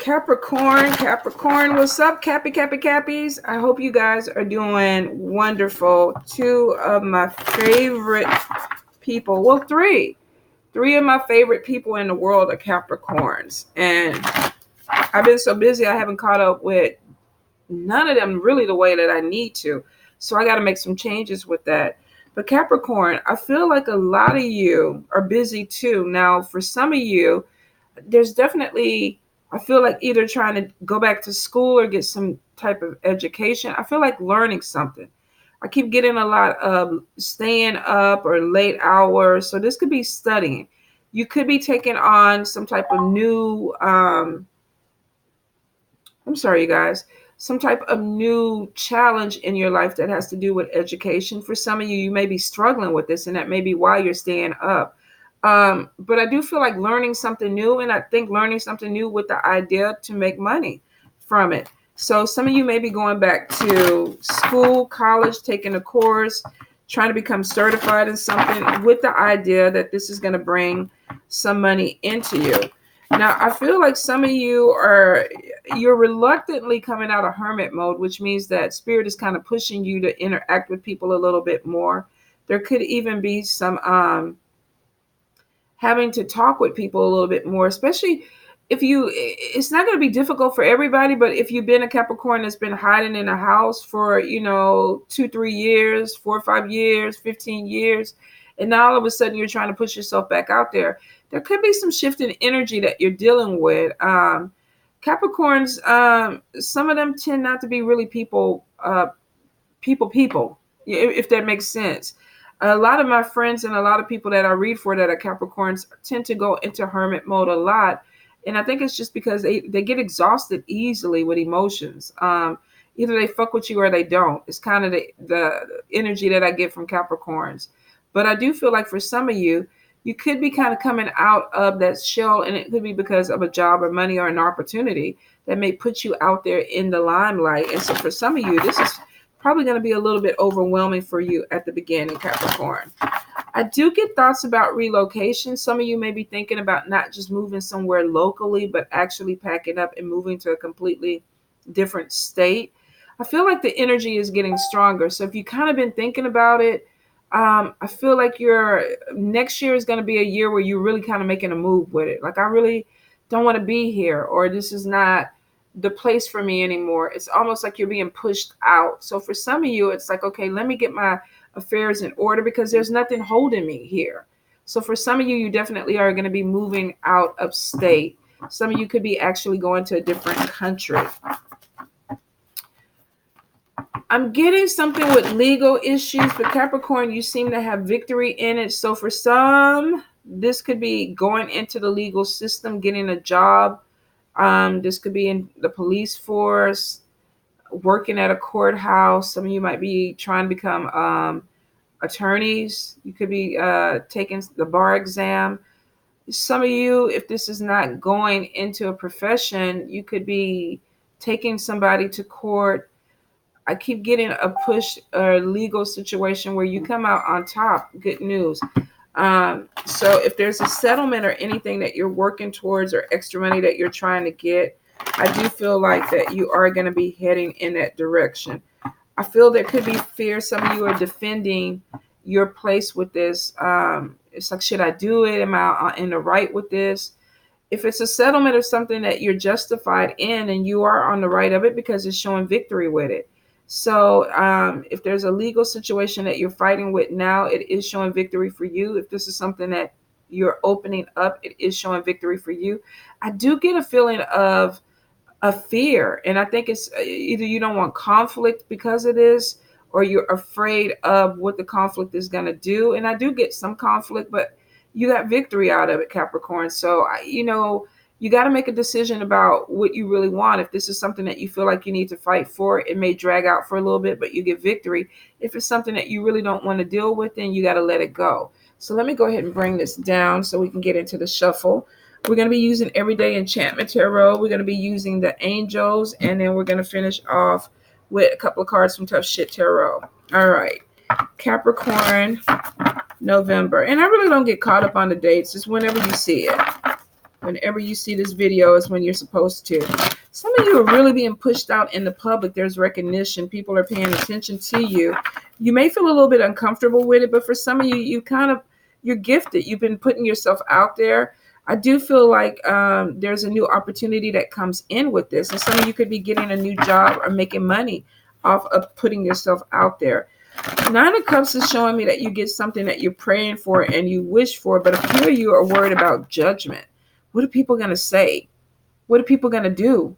Capricorn, what's up, Cappies? I hope you guys are doing wonderful. Two of my favorite people, well, three of my favorite people in the world are Capricorns, and I've been so busy I haven't caught up with none of them really the way that I need to, so I got to make some changes with that. But Capricorn, I feel like a lot of you are busy too. Now, for some of you, there's definitely, I feel like either trying to go back to school or get some type of education. I feel like learning something. I keep getting a lot of staying up or late hours. So this could be studying. You could be taking on some type of new, I'm sorry, you guys, some type of new challenge in your life that has to do with education. For some of you, you may be struggling with this, and that may be why you're staying up. But I do feel like learning something new, and I think learning something new with the idea to make money from it. So some of you may be going back to school, college, taking a course, trying to become certified in something with the idea that this is going to bring some money into you. Now, I feel like some of you you're reluctantly coming out of hermit mode, which means that spirit is kind of pushing you to interact with people a little bit more. There could even be some having to talk with people a little bit more, especially if it's not going to be difficult for everybody, but if you've been a Capricorn that's been hiding in a house for, 2-3 years, 4 or 5 years, 15 years, and now all of a sudden you're trying to push yourself back out there, there could be some shift in energy that you're dealing with. Capricorns, some of them tend not to be really people, if that makes sense. A lot of my friends and a lot of people that I read for that are Capricorns tend to go into hermit mode a lot. And I think it's just because they get exhausted easily with emotions. Either they fuck with you or they don't. It's kind of the energy that I get from Capricorns. But I do feel like for some of you, you could be kind of coming out of that shell, and it could be because of a job or money or an opportunity that may put you out there in the limelight. And so for some of you, this is probably going to be a little bit overwhelming for you at the beginning, Capricorn. I do get thoughts about relocation. Some of you may be thinking about not just moving somewhere locally, but actually packing up and moving to a completely different state. I feel like the energy is getting stronger. So if you kind of been thinking about it, I feel like your next year is going to be a year where you're really kind of making a move with it. Like, I really don't want to be here, or this is not the place for me anymore. It's almost like you're being pushed out. So for some of you, it's like, okay, let me get my affairs in order because there's nothing holding me here. So for some of you, you definitely are going to be moving out of state. Some of you could be actually going to a different country. I'm getting something with legal issues, but Capricorn, you seem to have victory in it. So for some, this could be going into the legal system, getting a job. This could be in the police force, working at a courthouse. Some of you might be trying to become attorneys. You could be taking the bar exam. Some of you, if this is not going into a profession, you could be taking somebody to court. I keep getting a push or legal situation where you come out on top. Good news. So if there's a settlement or anything that you're working towards or extra money that you're trying to get, I do feel like that you are going to be heading in that direction. I feel there could be fear. Some of you are defending your place with this. It's like, should I do it? Am I in the right with this? If it's a settlement of something that you're justified in, and you are on the right of it because it's showing victory with it. So if there's a legal situation that you're fighting with now, it is showing victory for you. If this is something that you're opening up, it is showing victory for you. I do get a feeling of a fear, and I think it's either you don't want conflict because of this, or you're afraid of what the conflict is going to do. And I do get some conflict, but you got victory out of it, Capricorn. So, you got to make a decision about what you really want. If this is something that you feel like you need to fight for, it may drag out for a little bit, but you get victory. If it's something that you really don't want to deal with, then you got to let it go. So let me go ahead and bring this down so we can get into the shuffle. We're going to be using Everyday Enchantment Tarot. We're going to be using the Angels, and then we're going to finish off with a couple of cards from Tough Shit Tarot. All right. Capricorn, November. And I really don't get caught up on the dates. It's whenever you see it. Whenever you see this video is when you're supposed to. Some of you are really being pushed out in the public. There's recognition. People are paying attention to you. You may feel a little bit uncomfortable with it, but for some of you, you're gifted. You've been putting yourself out there. I do feel like there's a new opportunity that comes in with this. And some of you could be getting a new job or making money off of putting yourself out there. Nine of Cups is showing me that you get something that you're praying for and you wish for, but a few of you are worried about judgment. What are people going to say? What are people going to do?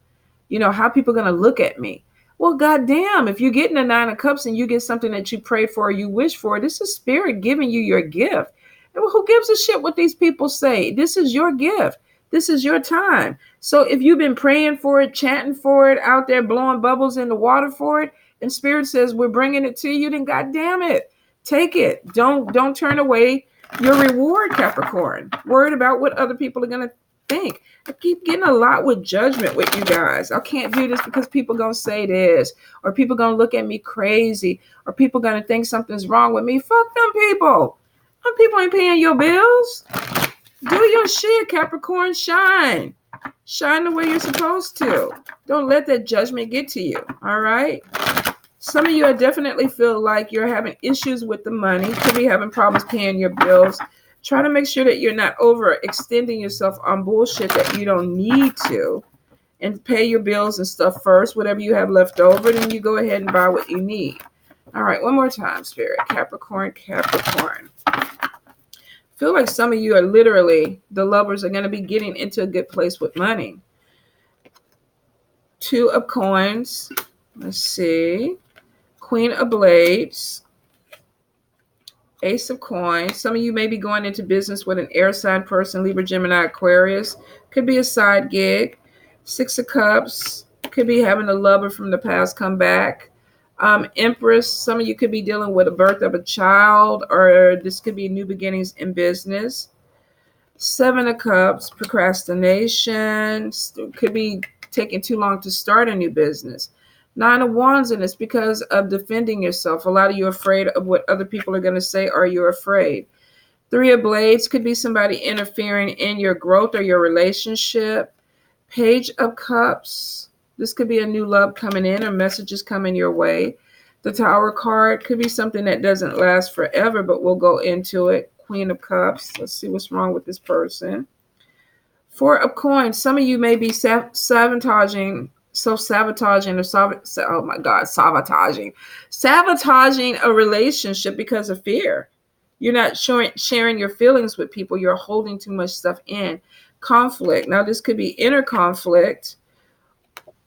You know, how are people going to look at me? Well, goddamn, if you're getting a Nine of Cups and you get something that you prayed for or you wish for, this is spirit giving you your gift. And who gives a shit what these people say? This is your gift. This is your time. So if you've been praying for it, chanting for it, out there blowing bubbles in the water for it, and spirit says we're bringing it to you, then goddamn it, take it. Don't turn away your reward, Capricorn. Worried about what other people are going to think. I keep getting a lot with judgment with you guys. I can't do this because people going to say this, or people going to look at me crazy, or people going to think something's wrong with me. Fuck them people. Them people ain't paying your bills. Do your shit, Capricorn. Shine. Shine the way you're supposed to. Don't let that judgment get to you. All right? Some of you I definitely feel like you're having issues with the money. Could be having problems paying your bills. Try to make sure that you're not overextending yourself on bullshit that you don't need to. And pay your bills and stuff first. Whatever you have left over, then you go ahead and buy what you need. All right, one more time, Spirit. Capricorn, Capricorn. I feel like some of you are literally, the lovers are going to be getting into a good place with money. Two of Coins. Let's see. Queen of Blades. Ace of Coins. Some of you may be going into business with an air sign person, Libra, Gemini, Aquarius. Could be a side gig. Six of Cups. Could be having a lover from the past come back. Empress. Some of you could be dealing with a birth of a child, or this could be new beginnings in business. Seven of Cups. Procrastination. Could be taking too long to start a new business. Nine of Wands, and it's because of defending yourself. A lot of you are afraid of what other people are going to say, or you're afraid. Three of Blades could be somebody interfering in your growth or your relationship. Page of Cups. This could be a new love coming in or messages coming your way. The Tower card could be something that doesn't last forever, but we'll go into it. Queen of Cups. Let's see what's wrong with this person. Four of Coins. Some of you may be sabotaging a relationship because of fear. You're not sharing your feelings with people. You're holding too much stuff in. Conflict. Now, this could be inner conflict.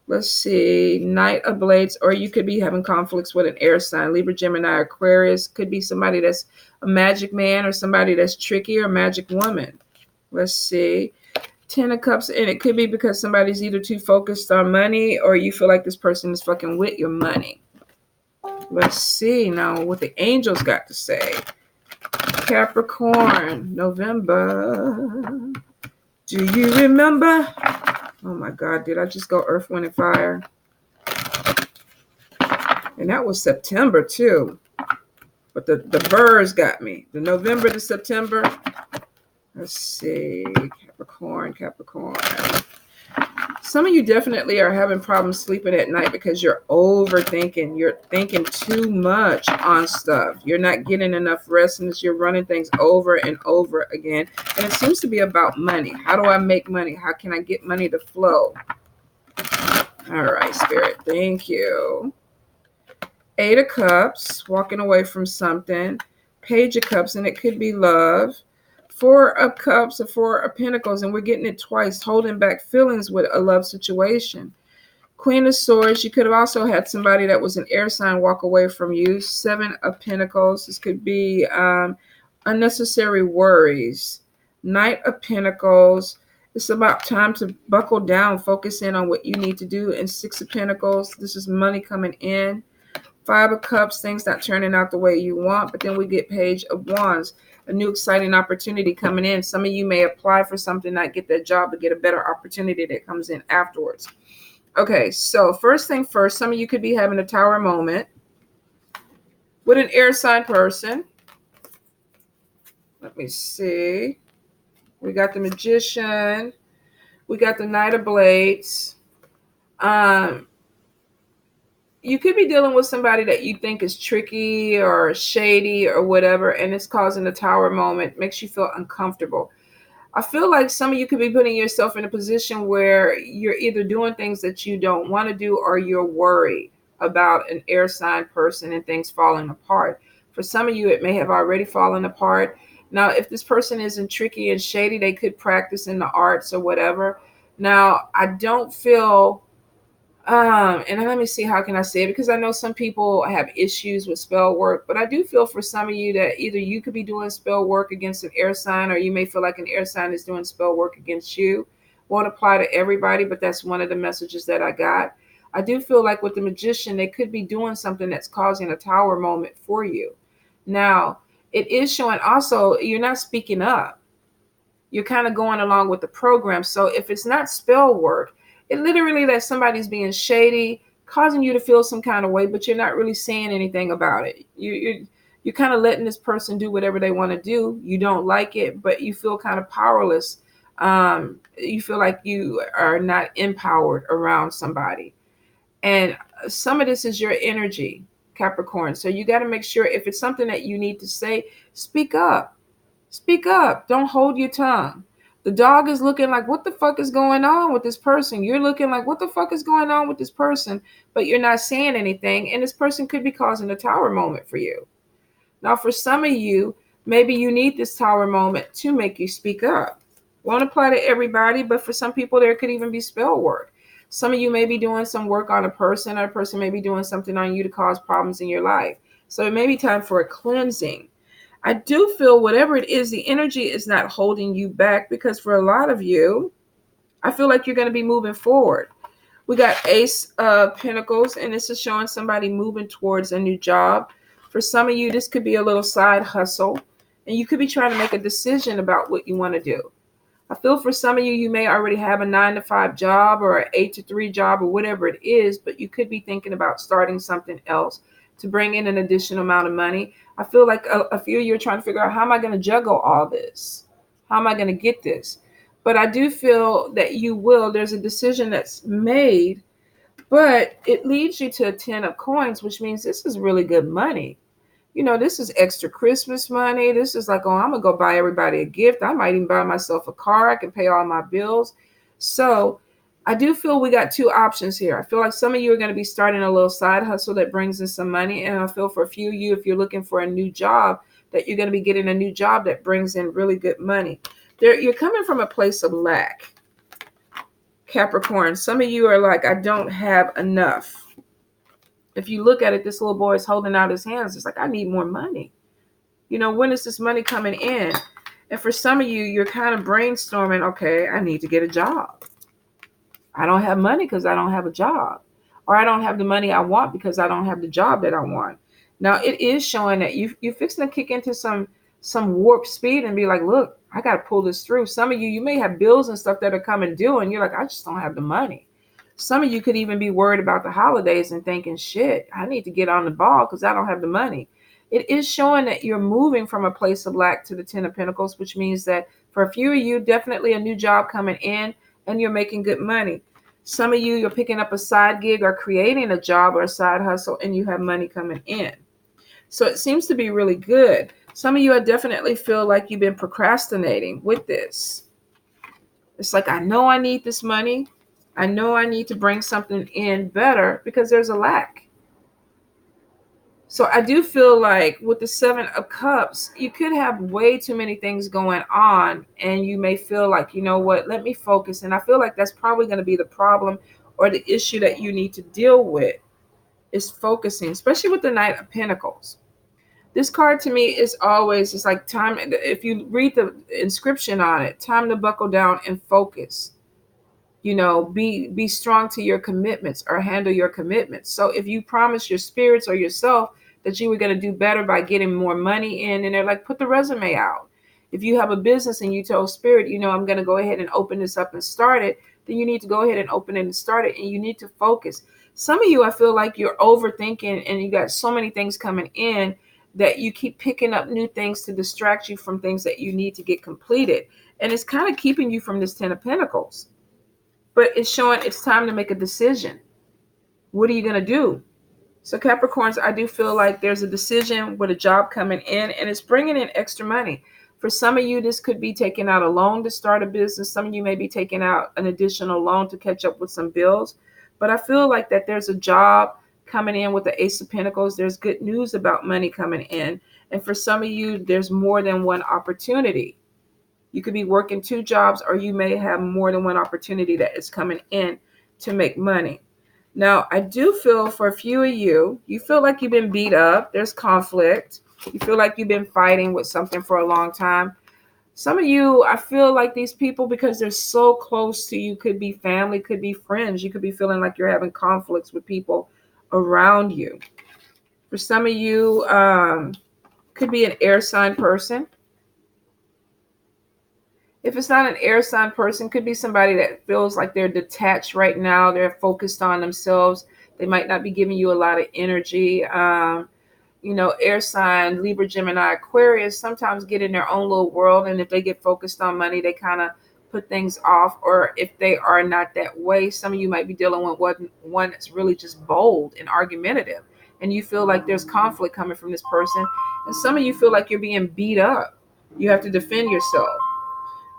Let's see. Knight of Blades, or you could be having conflicts with an air sign. Libra, Gemini, Aquarius. Could be somebody that's a magic man or somebody that's tricky, or magic woman. Let's see. Ten of Cups, and it could be because somebody's either too focused on money, or you feel like this person is fucking with your money. Let's see now what the angels got to say. Capricorn, November. Do you remember? Oh my God, did I just go Earth, Wind, and Fire? And that was September too. But the birds got me. The November to September. Let's see. Capricorn, Capricorn. Some of you definitely are having problems sleeping at night because you're overthinking. You're thinking too much on stuff. You're not getting enough rest, and you're running things over and over again. And it seems to be about money. How do I make money? How can I get money to flow? All right, Spirit. Thank you. Eight of Cups, walking away from something. Page of Cups, and it could be love. Four of Cups or Four of Pentacles, and we're getting it twice, holding back feelings with a love situation. Queen of Swords, you could have also had somebody that was an air sign walk away from you. Seven of Pentacles, this could be unnecessary worries. Knight of Pentacles, it's about time to buckle down, focus in on what you need to do. And Six of Pentacles, this is money coming in. Five of Cups, things not turning out the way you want, but then we get Page of Wands. A new exciting opportunity coming in. Some of you may apply for something, not get that job, but get a better opportunity that comes in afterwards. Okay, so first thing first, some of you could be having a Tower moment with an air sign person. Let me see. We got the Magician. We got the Knight of Blades. Um, you could be dealing with somebody that you think is tricky or shady or whatever, and it's causing a tower moment, makes you feel uncomfortable. I feel like some of you could be putting yourself in a position where you're either doing things that you don't want to do or you're worried about an air sign person and things falling apart. For some of you, it may have already fallen apart. Now, if this person isn't tricky and shady, they could practice in the arts or whatever. Now, I don't feel and let me see, how can I say it? Because I know some people have issues with spell work, but I do feel for some of you that either you could be doing spell work against an air sign, or you may feel like an air sign is doing spell work against you. Won't apply to everybody, but that's one of the messages that I got. I do feel like with the magician, they could be doing something that's causing a tower moment for you. Now, it is showing also you're not speaking up. You're kind of going along with the program. So if it's not spell work, it literally that somebody's being shady, causing you to feel some kind of way, but you're not really saying anything about it. You're kind of letting this person do whatever they want to do. You don't like it, but you feel kind of powerless. You feel like you are not empowered around somebody. And some of this is your energy, Capricorn. So you got to make sure if it's something that you need to say, speak up. Speak up. Don't hold your tongue. The dog is looking like, what the fuck is going on with this person? You're looking like, what the fuck is going on with this person? But you're not saying anything. And this person could be causing a tower moment for you. Now, for some of you, maybe you need this tower moment to make you speak up. Won't apply to everybody, but for some people, there could even be spell work. Some of you may be doing some work on a person, or a person may be doing something on you to cause problems in your life. So it may be time for a cleansing. I do feel whatever it is, the energy is not holding you back, because for a lot of you, I feel like you're going to be moving forward. We got Ace of Pentacles, and this is showing somebody moving towards a new job. For some of you, this could be a little side hustle, and you could be trying to make a decision about what you want to do. I feel for some of you, you may already have a 9-to-5 job or an 8-to-3 job or whatever it is, but you could be thinking about starting something else to bring in an additional amount of money. I feel like a few of you are trying to figure out, how am I going to juggle all this? How am I going to get this? But I do feel that you will. There's a decision that's made, but it leads you to a 10 of coins, which means this is really good money. You know, this is extra Christmas money. This is like, oh, I'm going to go buy everybody a gift. I might even buy myself a car. I can pay all my bills. So I do feel we got two options here. I feel like some of you are going to be starting a little side hustle that brings in some money. And I feel for a few of you, if you're looking for a new job, that you're going to be getting a new job that brings in really good money. You're coming from a place of lack, Capricorn. Some of you are like, I don't have enough. If you look at it, this little boy is holding out his hands. It's like, I need more money. You know, when is this money coming in? And for some of you, you're kind of brainstorming, okay, I need to get a job. I don't have money because I don't have a job. Or I don't have the money I want because I don't have the job that I want. Now, it is showing that you're fixing to kick into some warp speed and be like, look, I got to pull this through. Some of you, you may have bills and stuff that are coming due, and you're like, I just don't have the money. Some of you could even be worried about the holidays and thinking, shit, I need to get on the ball because I don't have the money. It is showing that you're moving from a place of lack to the 10 of Pentacles, which means that for a few of you, definitely a new job coming in and you're making good money. Some of you, you're picking up a side gig or creating a job or a side hustle and you have money coming in. So it seems to be really good. Some of you, I definitely feel like you've been procrastinating with this. It's like, I know I need this money. I know I need to bring something in better because there's a lack. So I do feel like with the 7 of Cups, you could have way too many things going on and you may feel like, you know what, let me focus. And I feel like that's probably going to be the problem or the issue that you need to deal with is focusing, especially with the Knight of Pentacles. This card to me is always, it's like time. If you read the inscription on it, time to buckle down and focus. You know, be strong to your commitments or handle your commitments. So if you promise your spirits or yourself that you were going to do better by getting more money in, and they're like, put the resume out. If you have a business and you told spirit, you know, I'm going to go ahead and open this up and start it, then you need to go ahead and open it and start it. And you need to focus. Some of you, I feel like you're overthinking and you got so many things coming in that you keep picking up new things to distract you from things that you need to get completed. And it's kind of keeping you from this 10 of Pentacles. but it's showing it's time to make a decision. What are you going to do? So Capricorns, I do feel like there's a decision with a job coming in, and it's bringing in extra money. For some of you, this could be taking out a loan to start a business. Some of you may be taking out an additional loan to catch up with some bills. But I feel like that there's a job coming in with the Ace of Pentacles. There's good news about money coming in. And for some of you, there's more than one opportunity. You could be working two jobs, or you may have more than one opportunity that is coming in to make money. Now, I do feel for a few of you, you feel like you've been beat up. There's conflict. You feel like you've been fighting with something for a long time. Some of you, I feel like these people, because they're so close to you, could be family, could be friends. You could be feeling like you're having conflicts with people around you. For some of you, could be an air sign person. If it's not an air sign person, could be somebody that feels like they're detached right now. They're focused on themselves. They might not be giving you a lot of energy. Air sign, Libra, Gemini, Aquarius sometimes get in their own little world. And if they get focused on money, they kind of put things off. Or if they are not that way, some of you might be dealing with one that's really just bold and argumentative. And you feel like there's conflict coming from this person. And some of you feel like you're being beat up. You have to defend yourself.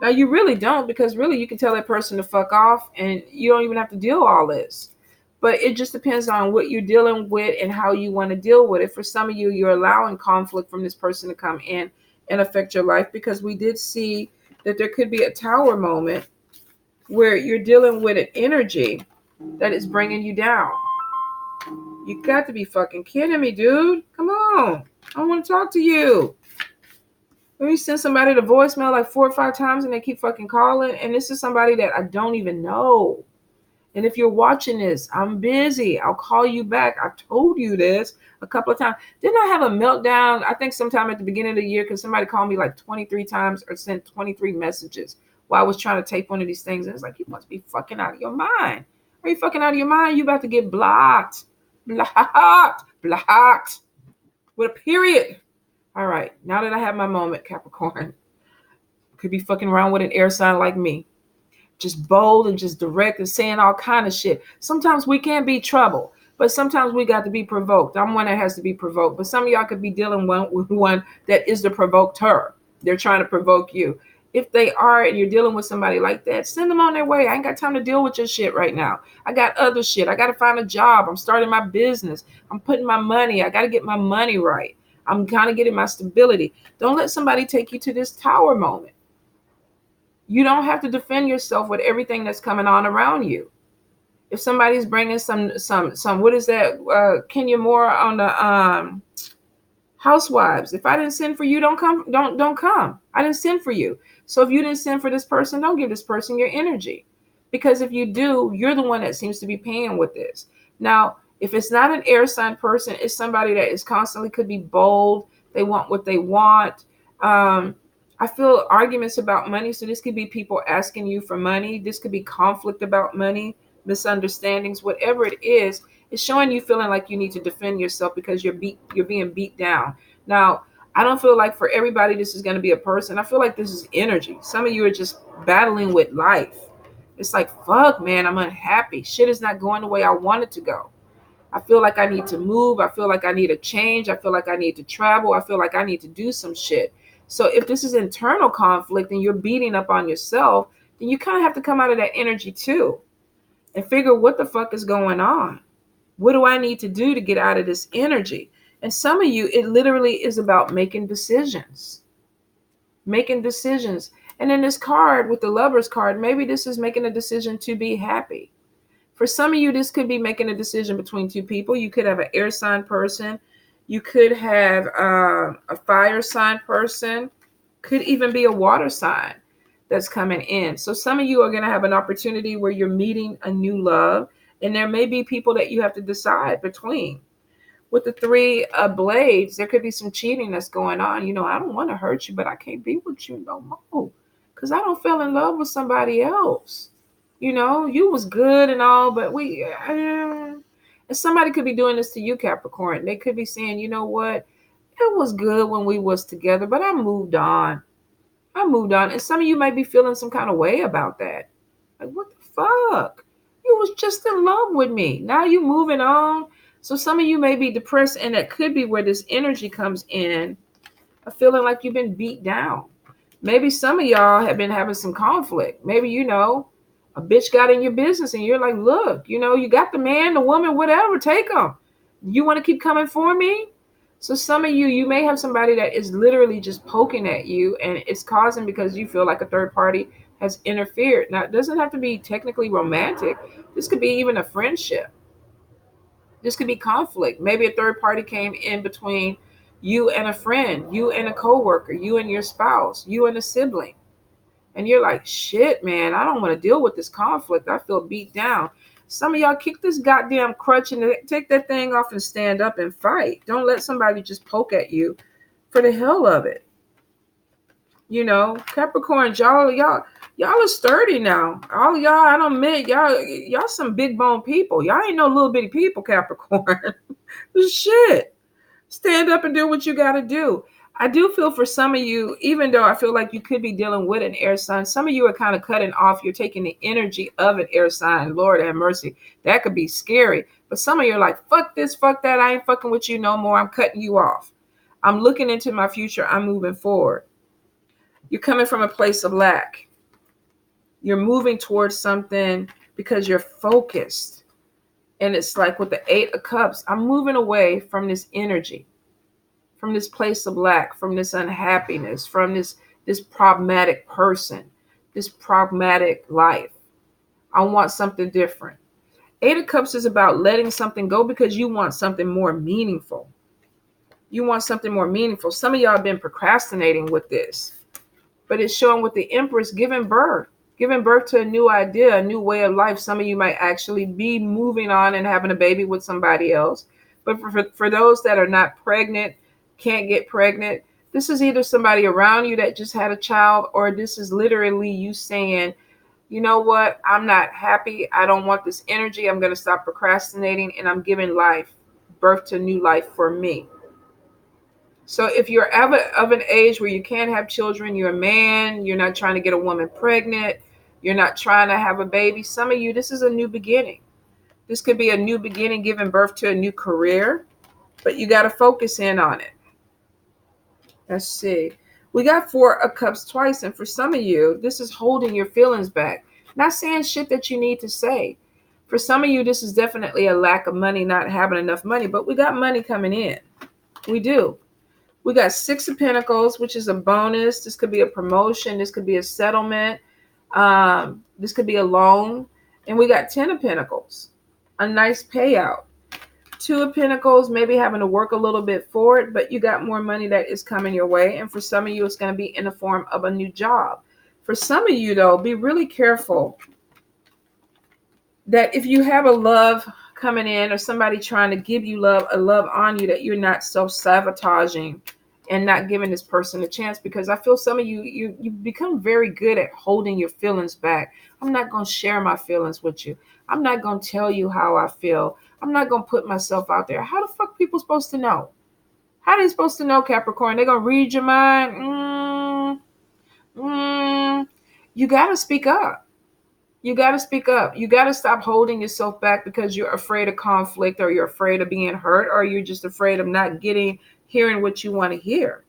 Now, you really don't, because really you can tell that person to fuck off and you don't even have to deal all this. But it just depends on what you're dealing with and how you want to deal with it. For some of you, you're allowing conflict from this person to come in and affect your life, because we did see that there could be a tower moment where you're dealing with an energy that is bringing you down. You got to be fucking kidding me, dude. Come on. I want to talk to you. Let me send somebody to voicemail like 4 or 5 times and they keep fucking calling. And this is somebody that I don't even know. And if you're watching this, I'm busy. I'll call you back. I've told you this a couple of times. Didn't I have a meltdown? I think sometime at the beginning of the year, because somebody called me like 23 times or sent 23 messages while I was trying to tape one of these things. And it's like, you must be fucking out of your mind. Are you fucking out of your mind? You about to get blocked. Blocked. Blocked. With a period. All right. Now that I have my moment, Capricorn, could be fucking around with an air sign like me. Just bold and just direct and saying all kind of shit. Sometimes we can be trouble, but sometimes we got to be provoked. I'm one that has to be provoked, but some of y'all could be dealing with one that is the provoked her. They're trying to provoke you. If they are, and you're dealing with somebody like that, send them on their way. I ain't got time to deal with your shit right now. I got other shit. I got to find a job. I'm starting my business. I'm putting my money. I got to get my money right. I'm kind of getting my stability. Don't let somebody take you to this tower moment. You don't have to defend yourself with everything that's coming on around you. If somebody's bringing some, what is that? Kenya Moore on the Housewives. If I didn't send for you, don't come. Don't come. I didn't send for you. So if you didn't send for this person, don't give this person your energy, because if you do, you're the one that seems to be paying with this. Now, if it's not an air sign person, it's somebody that is constantly could be bold. They want what they want. I feel arguments about money. So this could be people asking you for money. This could be conflict about money, misunderstandings, whatever it is. It's showing you feeling like you need to defend yourself because you're being beat down. Now, I don't feel like for everybody this is going to be a person. I feel like this is energy. Some of you are just battling with life. It's like, fuck, man, I'm unhappy. Shit is not going the way I want it to go. I feel like I need to move. I feel like I need a change. I feel like I need to travel. I feel like I need to do some shit. So if this is internal conflict and you're beating up on yourself, then you kind of have to come out of that energy too and figure what the fuck is going on. What do I need to do to get out of this energy? And some of you, it literally is about making decisions. Making decisions. And in this card with the Lover's card, maybe this is making a decision to be happy. For some of you, this could be making a decision between two people. You could have an air sign person. You could have a fire sign person. Could even be a water sign that's coming in. So some of you are going to have an opportunity where you're meeting a new love. And there may be people that you have to decide between. With the 3 of blades, there could be some cheating that's going on. I don't want to hurt you, but I can't be with you no more because I don't feel in love with somebody else. You was good and all, but and somebody could be doing this to you, Capricorn. They could be saying, you know what? It was good when we was together, but I moved on. And some of you might be feeling some kind of way about that. Like, what the fuck? You was just in love with me. Now you moving on. So some of you may be depressed, and that could be where this energy comes in, a feeling like you've been beat down. Maybe some of y'all have been having some conflict. Maybe, a bitch got in your business and you're like, look, you got the man, the woman, whatever, take them. You want to keep coming for me? So some of you may have somebody that is literally just poking at you, and it's causing because you feel like a third party has interfered. Now, it doesn't have to be technically romantic. This could be even a friendship. This could be conflict. Maybe a third party came in between you and a friend, you and a coworker, you and your spouse, you and a sibling. And you're like, shit, man, I don't want to deal with this conflict. I feel beat down. Some of y'all kick this goddamn crutch and take that thing off and stand up and fight. Don't let somebody just poke at you for the hell of it. Capricorn, y'all are sturdy now. All y'all, I don't admit, y'all some big bone people. Y'all ain't no little bitty people, Capricorn. Shit. Stand up and do what you got to do. I do feel for some of you, even though I feel like you could be dealing with an air sign, some of you are kind of cutting off. You're taking the energy of an air sign. Lord have mercy. That could be scary. But some of you are like, fuck this, fuck that. I ain't fucking with you no more. I'm cutting you off. I'm looking into my future. I'm moving forward. You're coming from a place of lack. You're moving towards something because you're focused. And it's like with the 8 of Cups, I'm moving away from this energy, from this place of lack, from this unhappiness, from this problematic person, this problematic life. I want something different. 8 of Cups is about letting something go because you want something more meaningful. You want something more meaningful. Some of y'all have been procrastinating with this, but it's showing with the Empress giving birth to a new idea, a new way of life. Some of you might actually be moving on and having a baby with somebody else. But for those that are not pregnant, can't get pregnant, this is either somebody around you that just had a child, or this is literally you saying, you know what, I'm not happy. I don't want this energy. I'm going to stop procrastinating, and I'm giving birth to new life for me. So if you're of an age where you can't have children, you're a man, you're not trying to get a woman pregnant, you're not trying to have a baby, some of you, this is a new beginning. This could be a new beginning, giving birth to a new career, but you got to focus in on it. Let's see. We got 4 of Cups twice, and for some of you, this is holding your feelings back. Not saying shit that you need to say. For some of you, this is definitely a lack of money, not having enough money, but we got money coming in. We do. We got 6 of Pentacles, which is a bonus. This could be a promotion. This could be a settlement. This could be a loan. And we got 10 of Pentacles, a nice payout. 2 of Pentacles, maybe having to work a little bit for it, but you got more money that is coming your way. And for some of you, it's going to be in the form of a new job. For some of you, though, be really careful that if you have a love coming in or somebody trying to give you love, a love on you, that you're not self-sabotaging and not giving this person a chance, because I feel some of you become very good at holding your feelings back. I'm not going to share my feelings with you. I'm not going to tell you how I feel. I'm not going to put myself out there. How the fuck people supposed to know? How are they supposed to know, Capricorn? They're going to read your mind? You got to speak up. You got to speak up. You got to stop holding yourself back because you're afraid of conflict, or you're afraid of being hurt, or you're just afraid of not hearing what you want to hear.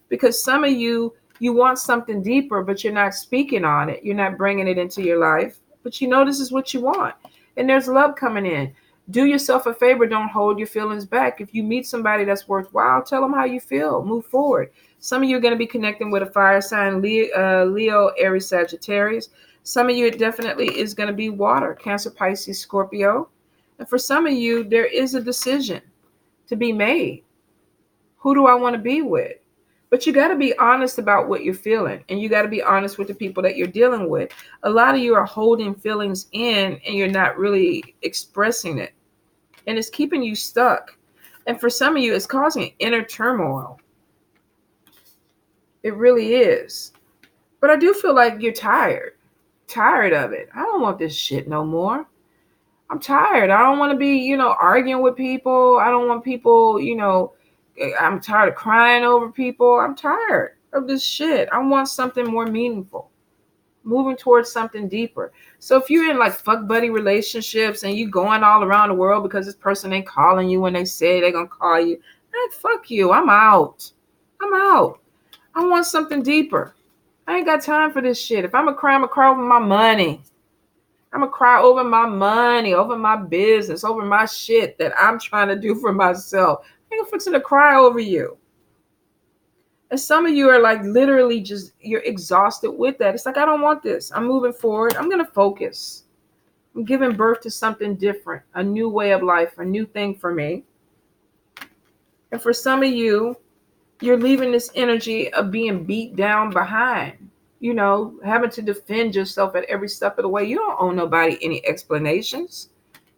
Because some of you want something deeper, but you're not speaking on it. You're not bringing it into your life, but this is what you want. And there's love coming in. Do yourself a favor. Don't hold your feelings back. If you meet somebody that's worthwhile, tell them how you feel. Move forward. Some of you are going to be connecting with a fire sign, Leo, Aries, Sagittarius. Some of you, it definitely is going to be water, Cancer, Pisces, Scorpio. And for some of you, there is a decision to be made. Who do I want to be with? But you got to be honest about what you're feeling, and you got to be honest with the people that you're dealing with. A lot of you are holding feelings in, and you're not really expressing it, and it's keeping you stuck. And for some of you, it's causing inner turmoil. It really is. But I do feel like you're tired of it. I don't want this shit no more. I'm tired. I don't want to be, arguing with people. I don't want people, I'm tired of crying over people. I'm tired of this shit. I want something more meaningful. moving towards something deeper. So if you're in like fuck buddy relationships and you going all around the world because this person ain't calling you when they say they're gonna call you, man, fuck you. I'm out. I'm out. I want something deeper. I ain't got time for this shit. If I'm a cry, I'm a cry over my money. I'm gonna cry over my money, over my business, over my shit that I'm trying to do for myself. I ain't fixing to cry over you. And some of you are like literally just, you're exhausted with that. It's like, I don't want this. I'm moving forward. I'm going to focus. I'm giving birth to something different, a new way of life, a new thing for me. And for some of you, you're leaving this energy of being beat down behind, having to defend yourself at every step of the way. You don't owe nobody any explanations.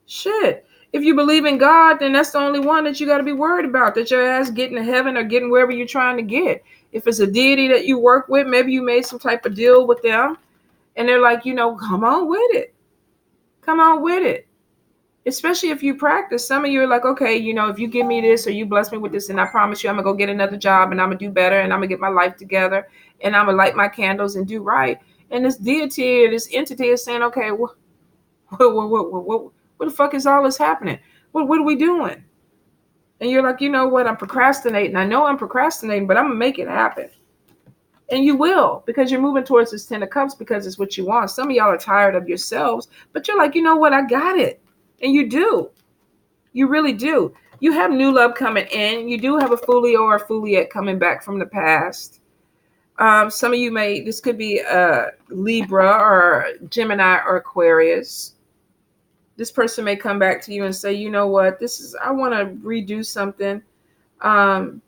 Shit. If you believe in God, then that's the only one that you got to be worried about, that your ass getting to heaven or getting wherever you're trying to get. If it's a deity that you work with, maybe you made some type of deal with them and they're like, come on with it. Come on with it. Especially if you practice. Some of you are like, okay, if you give me this or you bless me with this, and I promise you I'm going to go get another job and I'm going to do better and I'm going to get my life together and I'm going to light my candles and do right. And this deity or this entity is saying, okay, what the fuck is all this happening? What are we doing? And you're like, you know what? I'm procrastinating. I know I'm procrastinating, but I'm going to make it happen. And you will, because you're moving towards this 10 of cups because it's what you want. Some of y'all are tired of yourselves, but you're like, you know what? I got it. And you do. You really do. You have new love coming in. You do have a Fulio or a Fuliet coming back from the past. Some of you this could be a Libra or Gemini or Aquarius. This person may come back to you and say, you know what, I want to redo something or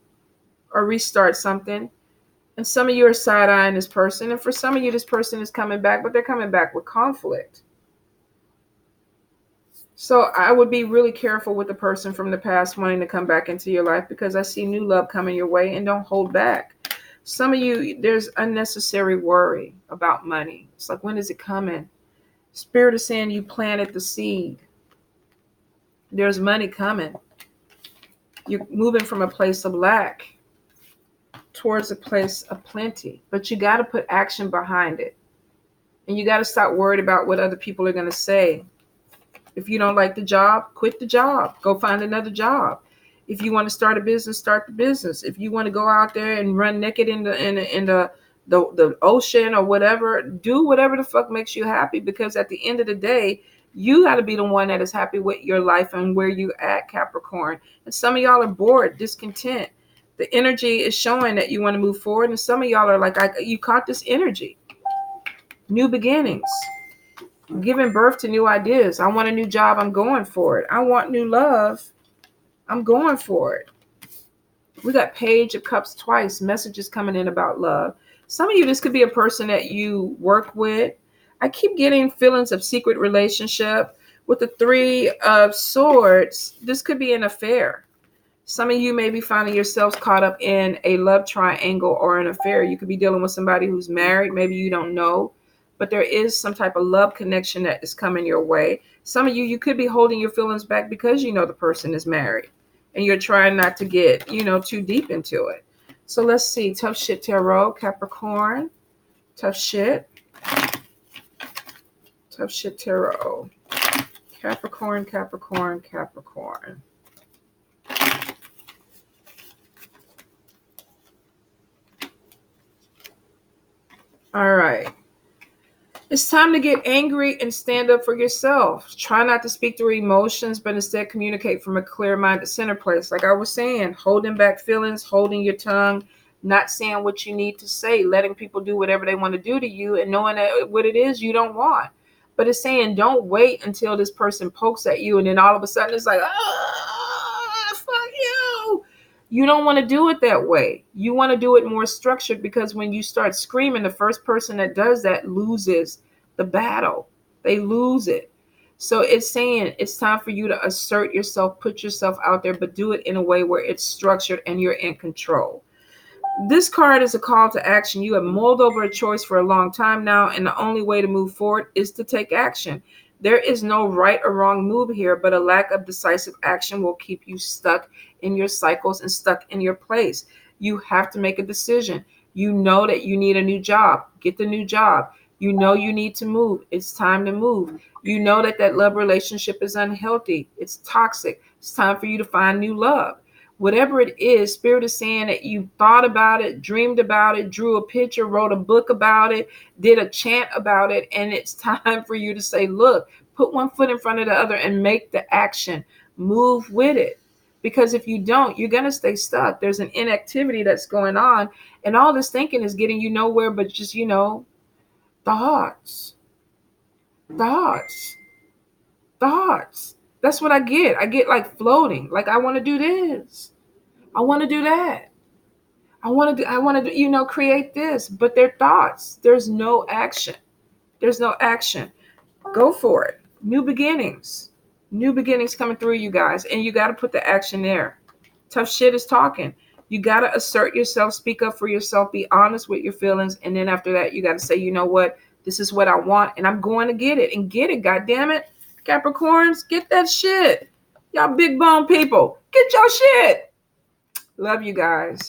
restart something. And some of you are side-eyeing this person. And for some of you, this person is coming back, but they're coming back with conflict. So I would be really careful with the person from the past wanting to come back into your life, because I see new love coming your way, and don't hold back. Some of you, there's unnecessary worry about money. It's like, when is it coming? Spirit is saying you planted the seed. There's money coming. You're moving from a place of lack towards a place of plenty, but you got to put action behind it. And you got to stop worried about what other people are going to say. If you don't like the job, quit the job. Go find another job. If you want to start a business, start the business. If you want to go out there and run naked in the ocean or whatever, do whatever the fuck makes you happy, because at the end of the day, you got to be the one that is happy with your life and where you at, Capricorn. And some of y'all are bored, discontent. The energy is showing that you want to move forward. And some of y'all are like, you caught this energy. New beginnings. Giving birth to new ideas. I want a new job. I'm going for it. I want new love. I'm going for it. We got Page of Cups twice. Messages coming in about love. Some of you, this could be a person that you work with. I keep getting feelings of secret relationship. With the Three of Swords, this could be an affair. Some of you may be finding yourselves caught up in a love triangle or an affair. You could be dealing with somebody who's married. Maybe you don't know, but there is some type of love connection that is coming your way. Some of you could be holding your feelings back because you know the person is married and you're trying not to get, too deep into it. So let's see. Tough shit tarot, Capricorn. Tough shit. Tough shit tarot. Capricorn, Capricorn, Capricorn. All right. It's time to get angry and stand up for yourself. Try not to speak through emotions, but instead communicate from a clear-minded center place. Like I was saying, holding back feelings, holding your tongue, not saying what you need to say, letting people do whatever they want to do to you, and knowing that what it is you don't want. But it's saying, don't wait until this person pokes at you, and then all of a sudden it's like, fuck you. You don't want to do it that way. You want to do it more structured, because when you start screaming, the first person that does that loses the battle. They lose it. So it's saying it's time for you to assert yourself, put yourself out there, but do it in a way where it's structured and you're in control. This card is a call to action. You have mulled over a choice for a long time now, and the only way to move forward is to take action. There is no right or wrong move here, but a lack of decisive action will keep you stuck in your cycles and stuck in your place. You have to make a decision. You know that you need a new job. Get the new job. You know you need to move. It's time to move. You know that love relationship is unhealthy. It's toxic. It's time for you to find new love. Whatever it is, Spirit is saying that you thought about it, dreamed about it, drew a picture, wrote a book about it, did a chant about it, and it's time for you to say, look, put one foot in front of the other and make the action. Move with it. Because if you don't, you're going to stay stuck. There's an inactivity that's going on, and all this thinking is getting you nowhere but just, thoughts, thoughts, thoughts. That's what I get. I get like floating. Like, I want to do this. I want to do that. I want to, create this, but they're thoughts. There's no action. There's no action. Go for it. New beginnings. New beginnings coming through, you guys. And you got to put the action there. Tough shit is talking. You got to assert yourself, speak up for yourself, be honest with your feelings. And then after that, you got to say, you know what? This is what I want, and I'm going to get it. And get it, goddammit. Capricorns, get that shit. Y'all big bone people, get your shit. Love you guys.